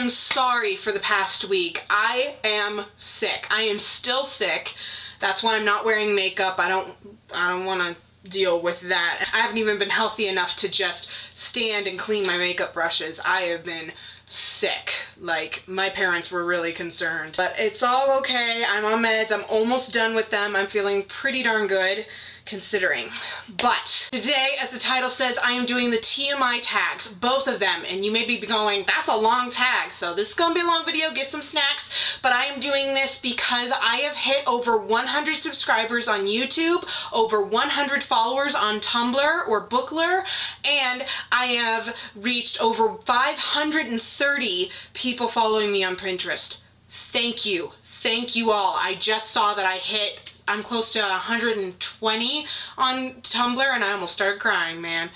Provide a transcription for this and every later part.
am sorry for the past week. I am sick. I am still sick. That's why I'm not wearing makeup. I don't want to deal with that. I haven't even been healthy enough to just stand and clean my makeup brushes. I have been sick. Like, my parents were really concerned. But it's all okay. I'm on meds. I'm almost done with them. I'm feeling pretty darn good, considering. But today, as the title says, I am doing the TMI tags, both of them, and you may be going, that's a long tag, so this is gonna be a long video, get some snacks, but I am doing this because I have hit over 100 subscribers on YouTube, over 100 followers on Tumblr or Bookler, and I have reached over 530 people following me on Pinterest. Thank you. Thank you all. I just saw that I'm close to 120 on Tumblr, and I almost started crying, man.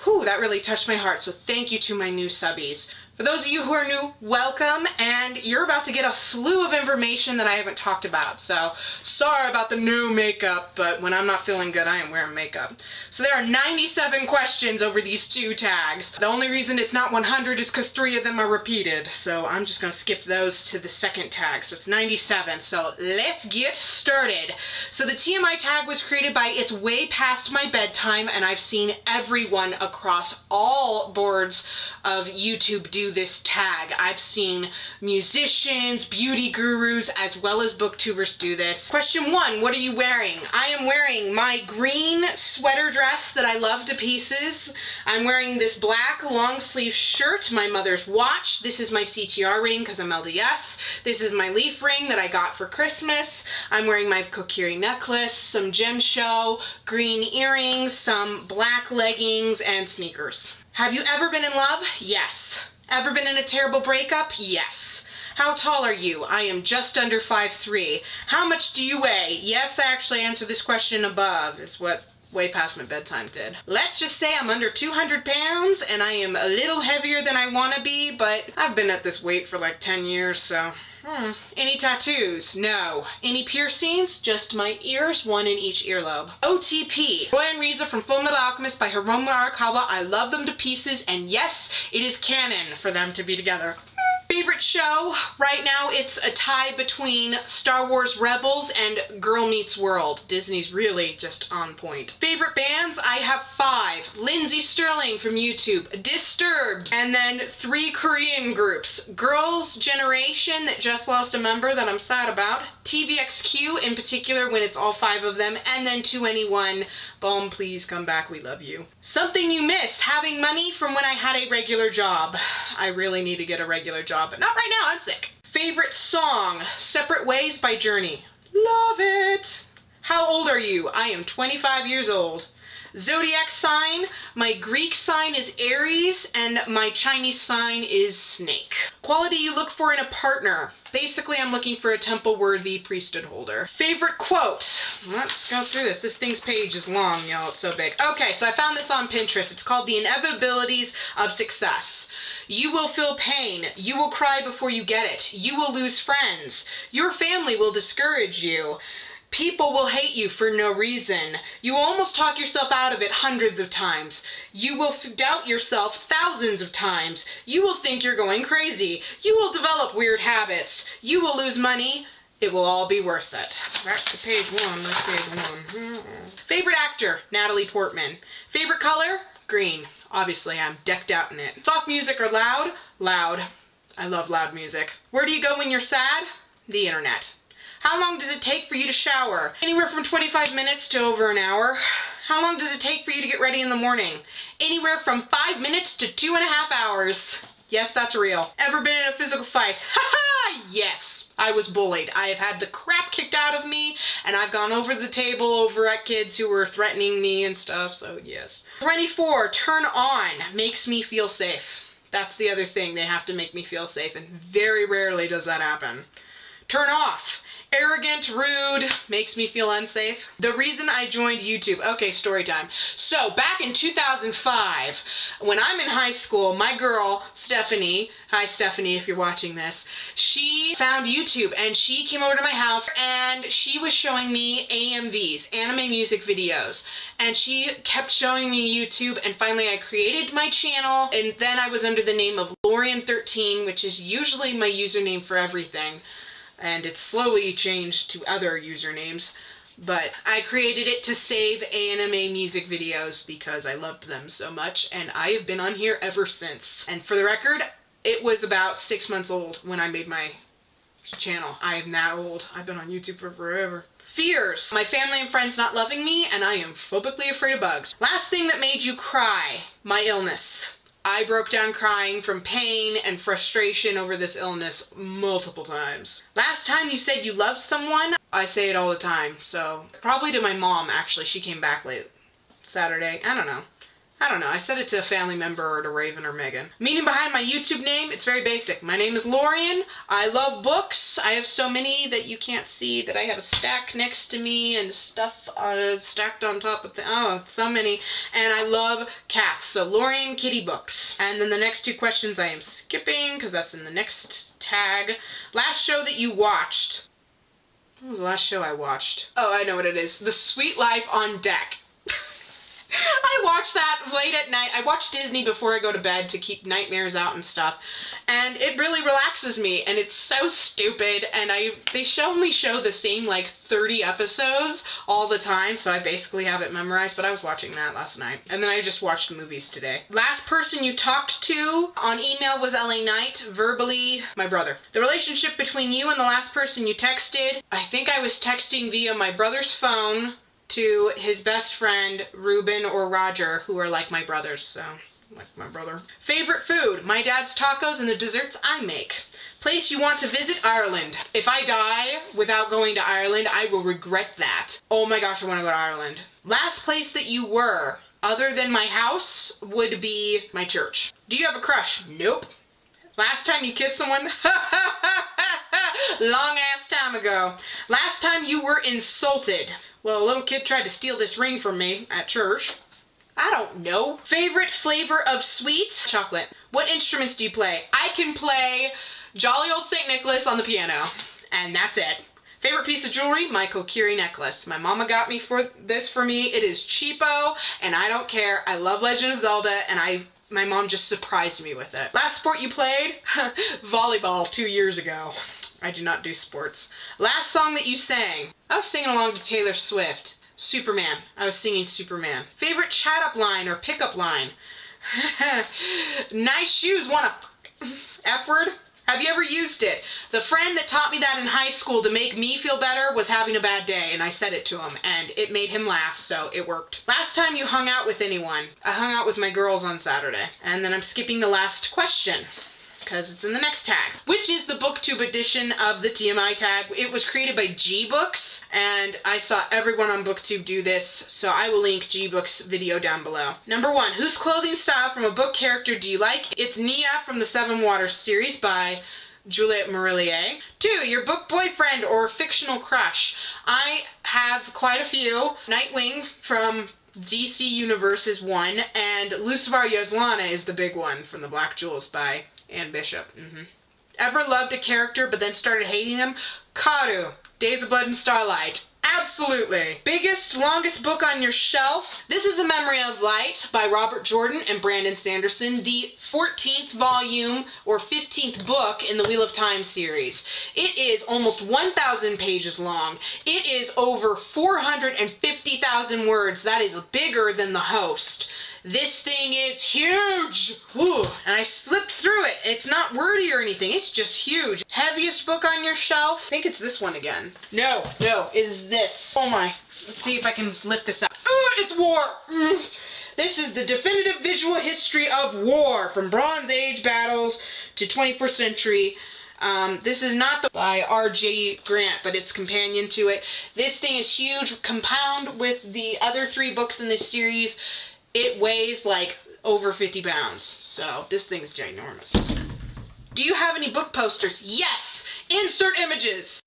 Whew, that really touched my heart, so thank you to my new subbies. For those of you who are new, welcome, and you're about to get a slew of information that I haven't talked about, so sorry about the new makeup, but when I'm not feeling good, I am wearing makeup. So there are 97 questions over these two tags. The only reason it's not 100 is because 3 of them are repeated, so I'm just going to skip those to the second tag, so it's 97. So let's get started. So the TMI tag was created by It's Way Past My Bedtime, and I've seen everyone across all boards of YouTube do this tag. I've seen musicians, beauty gurus, as well as booktubers do this. Question 1, what are you wearing? I am wearing my green sweater dress that I love to pieces. I'm wearing this black long sleeve shirt, my mother's watch. This is my CTR ring because I'm LDS. This is my leaf ring that I got for Christmas. I'm wearing my kokiri necklace, some gem show, green earrings, some black leggings, and sneakers. Have you ever been in love? Yes. Ever been in a terrible breakup? Yes. How tall are you? I am just under 5'3". How much do you weigh? Yes, I actually answered this question above, is what Way Past My Bedtime did. Let's just say I'm under 200 pounds, and I am a little heavier than I want to be, but I've been at this weight for like 10 years, so... Any tattoos? No. Any piercings? Just my ears, one in each earlobe. OTP. Roy and Riza from Full Metal Alchemist by Hiromu Arakawa. I love them to pieces, and yes, it is canon for them to be together. Favorite show? Right now it's a tie between Star Wars Rebels and Girl Meets World. Disney's really just on point. Favorite bands? I have 5. Lindsay Sterling from YouTube, Disturbed, and then 3 Korean groups. Girls' Generation that just lost a member that I'm sad about. TVXQ in particular when it's all 5 of them, and then 2NE1. Boom, please come back, we love you. Something you miss? Having money from when I had a regular job. I really need to get a regular job, but not right now, I'm sick. Favorite song? Separate Ways by Journey. Love it. How old are you? I am 25 years old. Zodiac sign? My Greek sign is Aries, and my Chinese sign is Snake. Quality you look for in a partner? Basically, I'm looking for a temple-worthy priesthood holder. Favorite quote? Let's go through this. This thing's page is long, y'all. It's so big. Okay, so I found this on Pinterest. It's called The Inevitabilities of Success. You will feel pain. You will cry before you get it. You will lose friends. Your family will discourage you. People will hate you for no reason. You will almost talk yourself out of it hundreds of times. You will doubt yourself thousands of times. You will think you're going crazy. You will develop weird habits. You will lose money. It will all be worth it. Back to page 1. That's page 1. Favorite actor? Natalie Portman. Favorite color? Green. Obviously, I'm decked out in it. Soft music or loud? Loud. I love loud music. Where do you go when you're sad? The internet. How long does it take for you to shower? Anywhere from 25 minutes to over an hour. How long does it take for you to get ready in the morning? Anywhere from 5 minutes to 2.5 hours. Yes, that's real. Ever been in a physical fight? Haha! Yes. I was bullied. I have had the crap kicked out of me, and I've gone over the table over at kids who were threatening me and stuff, so yes. 24, turn on. Makes me feel safe. That's the other thing. They have to make me feel safe, and very rarely does that happen. Turn off. arrogant, rude, makes me feel unsafe. The reason I joined YouTube. Okay, story time. So back in 2005, when I'm in high school, my girl, Stephanie, hi Stephanie if you're watching this, she found YouTube and she came over to my house and she was showing me AMVs, anime music videos. And she kept showing me YouTube, and finally I created my channel, and then I was under the name of Lorian13, which is usually my username for everything. And it's slowly changed to other usernames, but I created it to save anime music videos because I loved them so much, and I have been on here ever since. And for the record, it was about 6 months old when I made my channel. I am that old. I've been on YouTube for forever. Fears. My family and friends not loving me, and I am phobically afraid of bugs. Last thing that made you cry. My illness. I broke down crying from pain and frustration over this illness multiple times. Last time you said you loved someone, I say it all the time, so probably to my mom, actually. She came back late Saturday. I don't know. I said it to a family member or to Raven or Megan. Meaning behind my YouTube name, it's very basic. My name is Lorian. I love books. I have so many that you can't see that I have a stack next to me and stuff stacked on top of the, so many. And I love cats, so Lorian Kitty Books. And then the next two questions I am skipping because that's in the next tag. Last show that you watched. What was the last show I watched? Oh, I know what it is. The Sweet Life on Deck. I watch that late at night. I watch Disney before I go to bed to keep nightmares out and stuff. And it really relaxes me, and it's so stupid, and they only show the same like 30 episodes all the time, so I basically have it memorized, but I was watching that last night. And then I just watched movies today. Last person you talked to on email was LA Knight, verbally my brother. The relationship between you and the last person you texted, I think I was texting via my brother's phone to his best friend, Ruben or Roger, who are like my brothers, so, like my brother. Favorite food? My dad's tacos and the desserts I make. Place you want to visit? Ireland. If I die without going to Ireland, I will regret that. Oh my gosh, I want to go to Ireland. Last place that you were, other than my house, would be my church. Do you have a crush? Nope. Last time you kissed someone? Long ass time ago. Last time you were insulted? Well, a little kid tried to steal this ring from me at church. I don't know. Favorite flavor of sweets? Chocolate. What instruments do you play? I can play Jolly Old St. Nicholas on the piano, and that's it. Favorite piece of jewelry? My Kokiri necklace. My mama got me for me. It is cheapo, and I don't care. I love Legend of Zelda, and my mom just surprised me with it. Last sport you played? Volleyball 2 years ago. I do not do sports. Last song that you sang? I was singing along to Taylor Swift. Superman. I was singing Superman. Favorite chat-up line or pick-up line? Nice shoes, wanna F-word? Have you ever used it? The friend that taught me that in high school to make me feel better was having a bad day, and I said it to him, and it made him laugh, so it worked. Last time you hung out with anyone? I hung out with my girls on Saturday. And then I'm skipping the last question, because it's in the next tag, which is the BookTube edition of the TMI tag. It was created by G-Books, and I saw everyone on BookTube do this, so I will link G-Books' video down below. Number 1, whose clothing style from a book character do you like? It's Nia from the Seven Waters series by Juliette Marillier. 2, your book boyfriend or fictional crush. I have quite a few. Nightwing from DC Universe is one, and Lucifer Yaslana is the big one from the Black Jewels by Anne Bishop. Ever loved a character but then started hating them? Karu, Days of Blood and Starlight. Absolutely. Biggest, longest book on your shelf? This is A Memory of Light by Robert Jordan and Brandon Sanderson, the 14th volume or 15th book in the Wheel of Time series. It is almost 1,000 pages long. It is over 450,000 words. That is bigger than The Host. This thing is huge! Whew. And I slipped through it. It's not wordy or anything. It's just huge. Heaviest book on your shelf? I think it's this one again. No, it is this. Oh my. Let's see if I can lift this up. Oh, it's war! This is the definitive visual history of war, from Bronze Age battles to 21st century. This is not by R.J. Grant, but it's companion to it. This thing is huge. Compound with the other 3 books in this series, it weighs like over 50 pounds. So this thing's ginormous. Do you have any book posters? Yes! Insert images!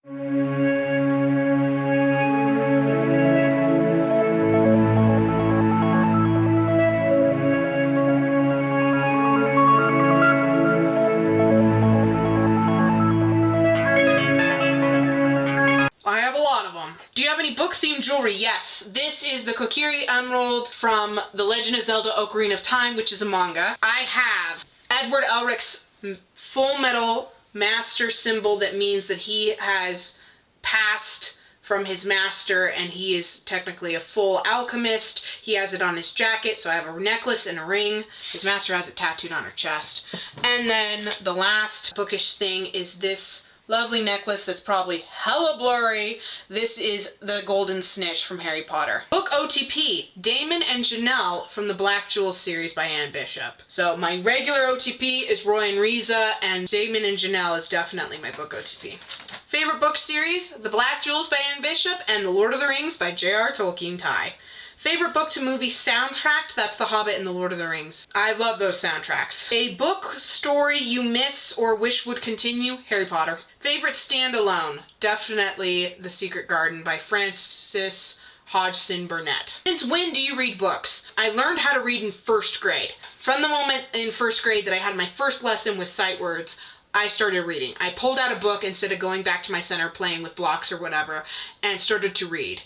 Do you have any book-themed jewelry? Yes. This is the Kokiri Emerald from The Legend of Zelda Ocarina of Time, which is a manga. I have Edward Elric's Full Metal Master symbol that means that he has passed from his master and he is technically a full alchemist. He has it on his jacket, so I have a necklace and a ring. His master has it tattooed on her chest. And then the last bookish thing is this lovely necklace that's probably hella blurry. This is the Golden Snitch from Harry Potter. Book OTP, Damon and Janelle from the Black Jewels series by Anne Bishop. So my regular OTP is Roy and Riza, and Damon and Janelle is definitely my book OTP. Favorite book series, The Black Jewels by Anne Bishop and The Lord of the Rings by J.R. Tolkien tie. Favorite book to movie soundtrack, that's The Hobbit and The Lord of the Rings. I love those soundtracks. A book story you miss or wish would continue, Harry Potter. Favorite standalone, definitely The Secret Garden by Frances Hodgson Burnett. Since when do you read books? I learned how to read in first grade. From the moment in first grade that I had my first lesson with sight words, I started reading. I pulled out a book instead of going back to my center playing with blocks or whatever and started to read.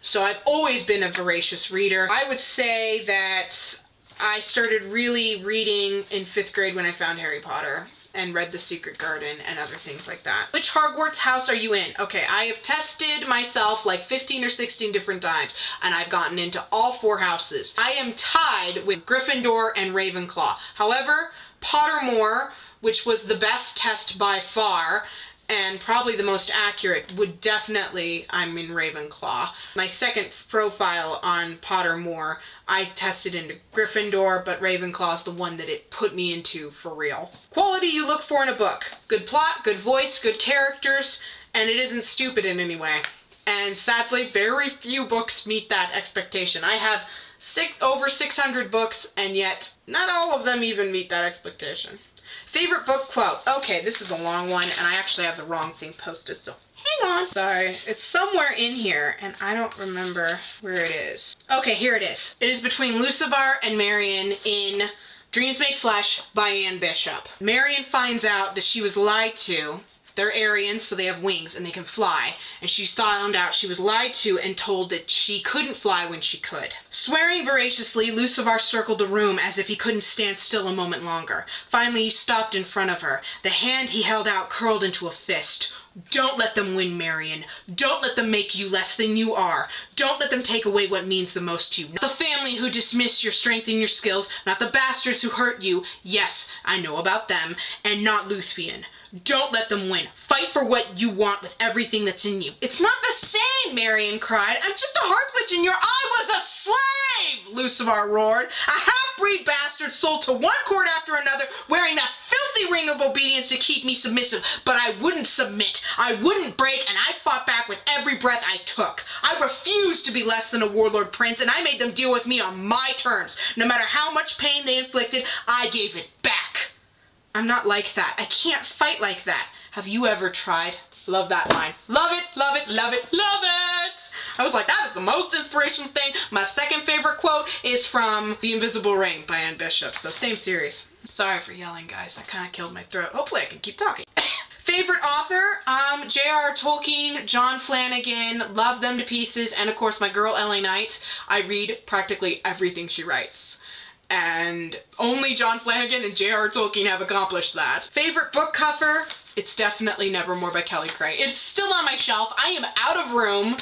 So I've always been a voracious reader. I would say that I started really reading in 5th grade when I found Harry Potter and read The Secret Garden and other things like that. Which Hogwarts house are you in? Okay, I have tested myself like 15 or 16 different times and I've gotten into all 4 houses. I am tied with Gryffindor and Ravenclaw. However, Pottermore, which was the best test by far, and probably the most accurate, would definitely, I'm in Ravenclaw. My second profile on Pottermore, I tested into Gryffindor, but Ravenclaw's the one that it put me into for real. Quality you look for in a book. Good plot, good voice, good characters, and it isn't stupid in any way. And sadly, very few books meet that expectation. I have over 600 books, and yet not all of them even meet that expectation. Favorite book quote. Okay, this is a long one, and I actually have the wrong thing posted, so hang on. Sorry. It's somewhere in here, and I don't remember where it is. Okay, here it is. It is between Lucifer and Marion in Dreams Made Flesh by Anne Bishop. Marion finds out that she was lied to. They're Aryans, so they have wings and they can fly. And she found out she was lied to and told that she couldn't fly when she could. Swearing voraciously, Lucifer circled the room as if he couldn't stand still a moment longer. Finally, he stopped in front of her. The hand he held out curled into a fist. Don't let them win, Marion. Don't let them make you less than you are. Don't let them take away what means the most to you. Not the family who dismiss your strength and your skills. Not the bastards who hurt you. Yes, I know about them. And not Luthien. Don't let them win. Fight for what you want with everything that's in you. It's not the same, Marion cried. I'm just a heart witch and I was a slave, Lucifer roared. A half-breed bastard sold to one court after another, wearing that filthy ring of obedience to keep me submissive. But I wouldn't submit. I wouldn't break, and I fought back with every breath I took. I refused to be less than a warlord prince, and I made them deal with me on my terms. No matter how much pain they inflicted, I gave it back. I'm not like that. I can't fight like that. Have you ever tried? Love that line. Love it, love it, love it, love it! I was like, that is the most inspirational thing. My second favorite quote is from The Invisible Ring by Anne Bishop. So same series. Sorry for yelling, guys. That kind of killed my throat. Hopefully I can keep talking. Favorite author? J.R. Tolkien, John Flanagan, love them to pieces, and of course my girl L.A. Knight. I read practically everything she writes. And only John Flanagan and J.R. Tolkien have accomplished that. Favorite book cover? It's definitely Nevermore by Kelly Craig. It's still on my shelf. I am out of room.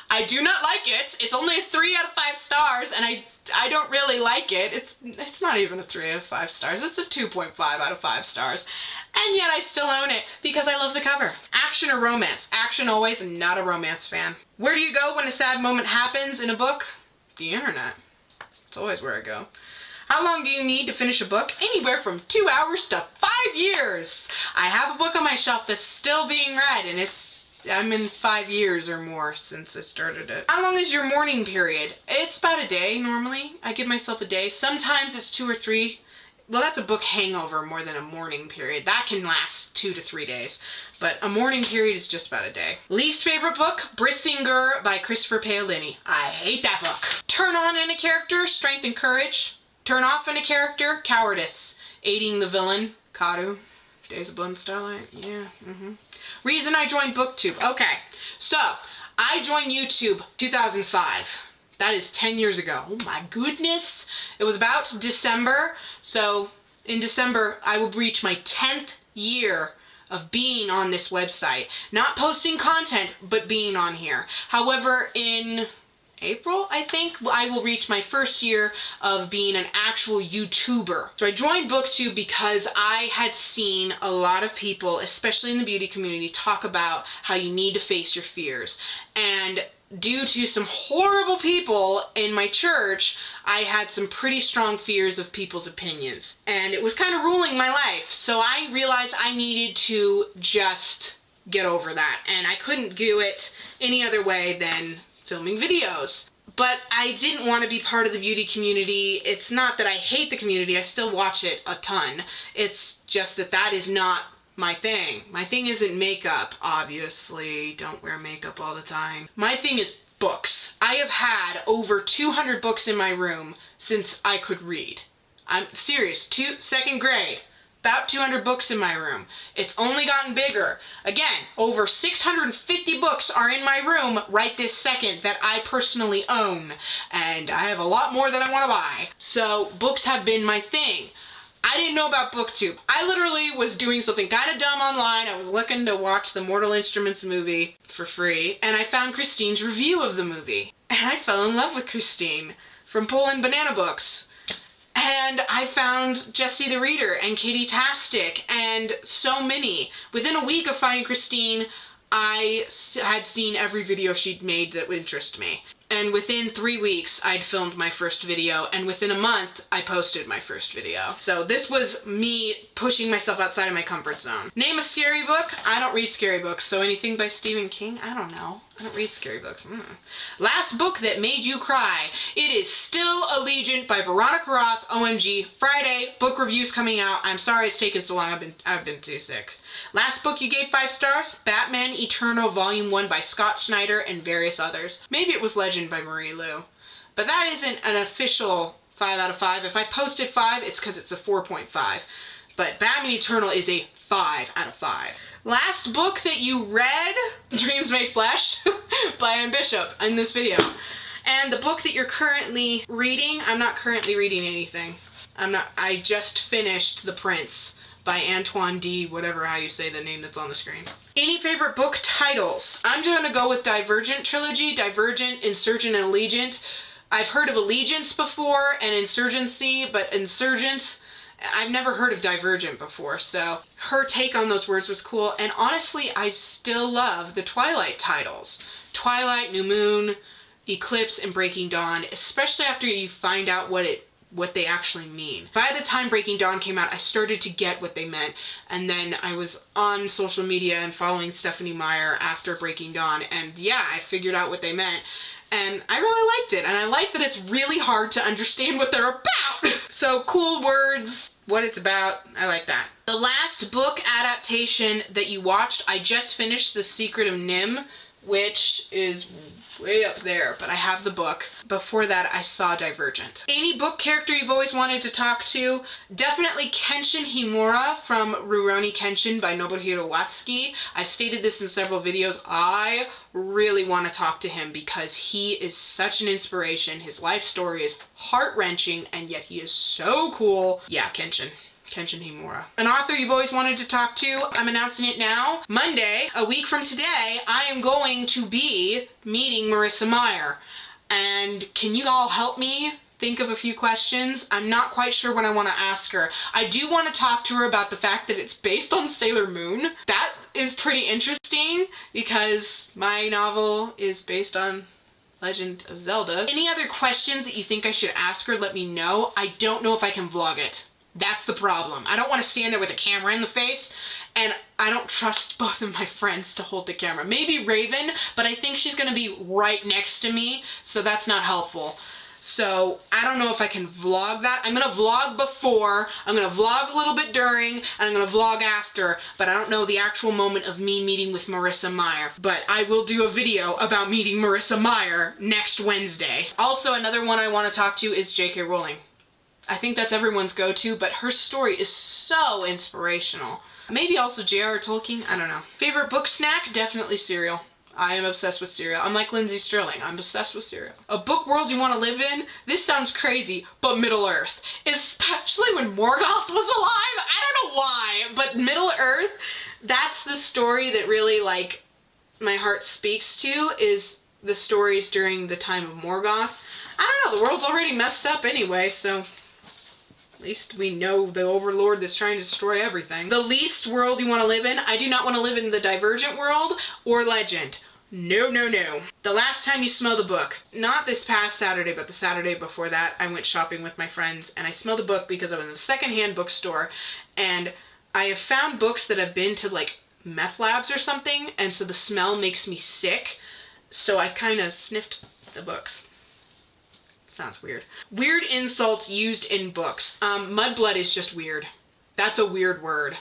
I do not like it. It's only a 3 out of 5 stars, and I don't really like it. It's not even a 3 out of 5 stars. It's a 2.5 out of 5 stars. And yet I still own it because I love the cover. Action or romance? Action always, and not a romance fan. Where do you go when a sad moment happens in a book? The internet. It's always where I go. How long do you need to finish a book? Anywhere from 2 hours to 5 years. I have a book on my shelf that's still being read, and I'm in 5 years or more since I started it. How long is your mourning period? It's about a day normally. I give myself a day. Sometimes it's 2 or 3. Well, that's a book hangover more than a mourning period. That can last 2 to 3 days. But a mourning period is just about a day. Least favorite book? Brissinger by Christopher Paolini. I hate that book. Turn on in a character? Strength and courage. Turn off in a character? Cowardice. Aiding the villain? Karu. Days of Blood and Starlight? Yeah. Reason I joined BookTube. Okay, so I joined YouTube 2005. That is 10 years ago. Oh my goodness. It was about December. So in December, I will reach my 10th year of being on this website. Not posting content, but being on here. However, in April, I think, I will reach my first year of being an actual YouTuber. So I joined BookTube because I had seen a lot of people, especially in the beauty community, talk about how you need to face your fears. And due to some horrible people in my church, I had some pretty strong fears of people's opinions. And it was kind of ruling my life. So I realized I needed to just get over that. And I couldn't do it any other way than filming videos. But I didn't want to be part of the beauty community. It's not that I hate the community, I still watch it a ton. It's just that that is not my thing. My thing isn't makeup, obviously. Don't wear makeup all the time. My thing is books. I have had over 200 books in my room since I could read. I'm serious, second grade. About 200 books in my room. It's only gotten bigger. Again, over 650 books are in my room right this second that I personally own. And I have a lot more that I want to buy. So books have been my thing. I didn't know about BookTube. I literally was doing something kind of dumb online. I was looking to watch the Mortal Instruments movie for free, and I found Christine's review of the movie. And I fell in love with Christine from Poland Banana Books. And I found Jessie the Reader and Katie Tastic and so many. Within a week of finding Christine, I had seen every video she'd made that would interest me. And within 3 weeks, I'd filmed my first video, and within a month, I posted my first video. So this was me pushing myself outside of my comfort zone. Name a scary book? I don't read scary books, so anything by Stephen King? I don't know. I don't read scary books. Last book that made you cry. It is Still Allegiant by Veronica Roth. OMG. Friday. Book reviews coming out. I'm sorry it's taken so long. I've been too sick. Last book you gave 5 stars? Batman Eternal Volume 1 by Scott Snyder and various others. Maybe it was Legend by Marie Lu. But that isn't an official 5 out of 5. If I posted 5, it's because it's a 4.5. But Batman Eternal is a 5 out of 5. Last book that you read, Dreams Made Flesh by Ann Bishop in this video. And the book that you're currently reading, I'm not currently reading anything. I just finished The Prince by Antoine D. whatever how you say the name that's on the screen. Any favorite book titles? I'm going to go with Divergent trilogy, Divergent, Insurgent, and Allegiant. I've heard of Allegiance before and Insurgency, but Insurgent, I've never heard of Divergent before, so her take on those words was cool. And honestly, I still love the Twilight titles. Twilight, New Moon, Eclipse, and Breaking Dawn, especially after you find out what they actually mean. By the time Breaking Dawn came out, I started to get what they meant, and then I was on social media and following Stephanie Meyer after Breaking Dawn, and yeah, I figured out what they meant. And I really liked it, and I like that it's really hard to understand what they're about. So cool words, what it's about, I like that. The last book adaptation that you watched, I just finished The Secret of Nim, which is way up there, but I have the book. Before that, I saw Divergent. Any book character you've always wanted to talk to? Definitely Kenshin Himura from Rurouni Kenshin by Nobuhiro Watsuki. I've stated this in several videos. I really want to talk to him because he is such an inspiration. His life story is heart-wrenching, and yet he is so cool. Yeah, Kenshin Himura. An author you've always wanted to talk to, I'm announcing it now. Monday, a week from today, I am going to be meeting Marissa Meyer. And can you all help me think of a few questions? I'm not quite sure what I want to ask her. I do want to talk to her about the fact that it's based on Sailor Moon. That is pretty interesting because my novel is based on Legend of Zelda. Any other questions that you think I should ask her, let me know. I don't know if I can vlog it. That's the problem. I don't want to stand there with a camera in the face, and I don't trust both of my friends to hold the camera. Maybe Raven, but I think she's going to be right next to me, so that's not helpful. So I don't know if I can vlog that. I'm going to vlog before, I'm going to vlog a little bit during, and I'm going to vlog after, but I don't know the actual moment of me meeting with Marissa Meyer. But I will do a video about meeting Marissa Meyer next Wednesday. Also, another one I want to talk to is J.K. Rowling. I think that's everyone's go-to, but her story is so inspirational. Maybe also J.R. Tolkien, I don't know. Favorite book snack? Definitely cereal. I am obsessed with cereal. I'm like Lindsay Sterling. I'm obsessed with cereal. A book world you want to live in? This sounds crazy, but Middle-earth. Especially when Morgoth was alive. I don't know why, but Middle-earth, that's the story that really, like, my heart speaks to, is the stories during the time of Morgoth. I don't know, the world's already messed up anyway, so at least we know the overlord that's trying to destroy everything. The least world you want to live in? I do not want to live in the Divergent world or Legend. No, no, no. The last time you smelled a book, not this past Saturday, but the Saturday before that, I went shopping with my friends and I smelled a book because I was in a secondhand bookstore, and I have found books that have been to like meth labs or something, and so the smell makes me sick. So I kind of sniffed the books. Sounds weird. Weird insults used in books. Mudblood is just weird. That's a weird word.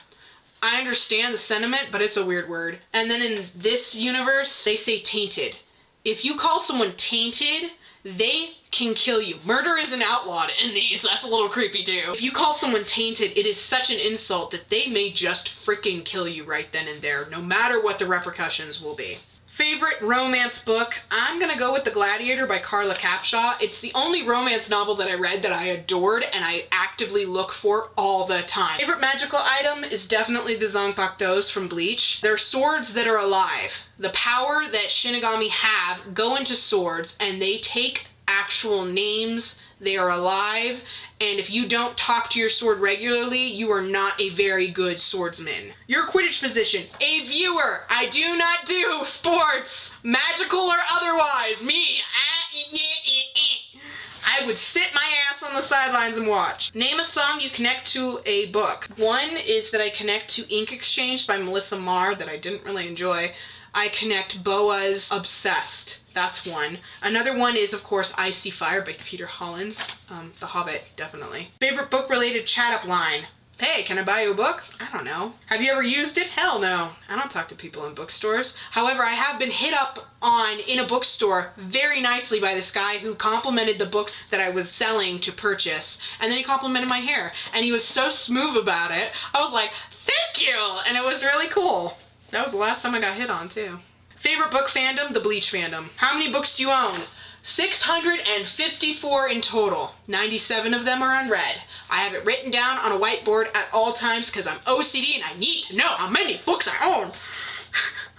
I understand the sentiment, but it's a weird word. And then in this universe, they say tainted. If you call someone tainted, they can kill you. Murder isn't outlawed in these. That's a little creepy too. If you call someone tainted, it is such an insult that they may just freaking kill you right then and there, no matter what the repercussions will be. Favorite romance book? I'm gonna go with The Gladiator by Carla Capshaw. It's the only romance novel that I read that I adored and I actively look for all the time. Favorite magical item is definitely the Zanpakutos from Bleach. They're swords that are alive. The power that Shinigami have go into swords and they take actual names. They are alive, and if you don't talk to your sword regularly, you are not a very good swordsman. Your Quidditch position, a viewer. I do not do sports, magical or otherwise. Me, I would sit my ass on the sidelines and watch. Name a song you connect to a book. One is that I connect to Ink Exchange by Melissa Marr that I didn't really enjoy. I connect Boa's Obsessed. That's one. Another one is, of course, I See Fire by Peter Hollins. The Hobbit, definitely. Favorite book-related chat-up line. Hey, can I buy you a book? I don't know. Have you ever used it? Hell no. I don't talk to people in bookstores. However, I have been hit up on in a bookstore very nicely by this guy who complimented the books that I was selling to purchase. And then he complimented my hair. And he was so smooth about it. I was like, thank you! And it was really cool. That was the last time I got hit on, too. Favorite book fandom? The Bleach fandom. How many books do you own? 654 in total. 97 of them are unread. I have it written down on a whiteboard at all times because I'm OCD and I need to know how many books I own.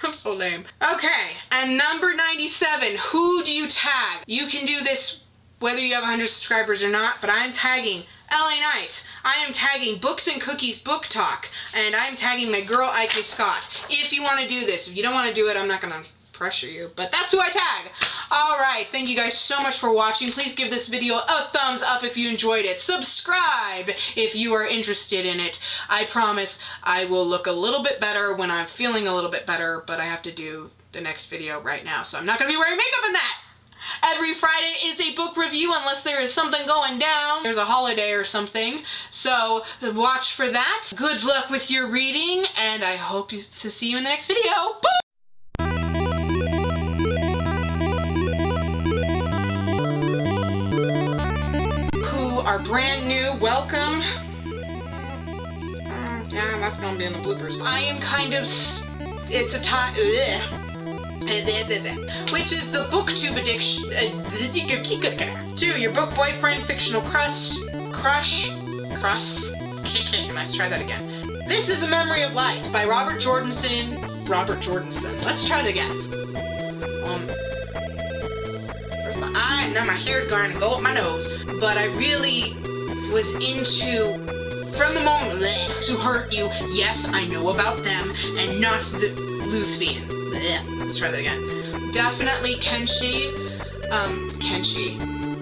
I'm so lame. Okay, and number 97, who do you tag? You can do this whether you have 100 subscribers or not, but I'm tagging LA Knight. I am tagging Books and Cookies Book Talk, and I'm tagging my girl Ike Scott. If you want to do this, if you don't want to do it, I'm not gonna pressure you, but that's who I tag. Alright, thank you guys so much for watching. Please give this video a thumbs up if you enjoyed it. Subscribe if you are interested in it. I promise I will look a little bit better when I'm feeling a little bit better, but I have to do the next video right now, so I'm not gonna be wearing makeup in that. Every Friday is a book review unless there is something going down. There's a holiday or something. So watch for that. Good luck with your reading, and I hope to see you in the next video. Bye! Who are brand new, welcome. Yeah, that's gonna be in the bloopers. I am kind of, it's a time, which is the booktube addiction. 2, your book boyfriend, fictional crush. Let's try that again. This is A Memory of Light by Robert Jordanson. Let's try it again. Where's my eye? Now my hair's going to go up my nose. But I really was into From the Moment to Hurt You. Yes, I know about them, and not the Luthien. Let's try that again. Definitely Kenshi.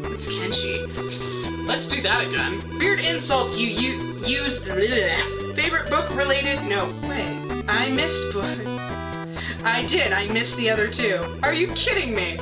What's Kenshi? Let's do that again. Weird insults you use. Favorite book related? No. Wait. I missed book. I did. I missed the other two. Are you kidding me?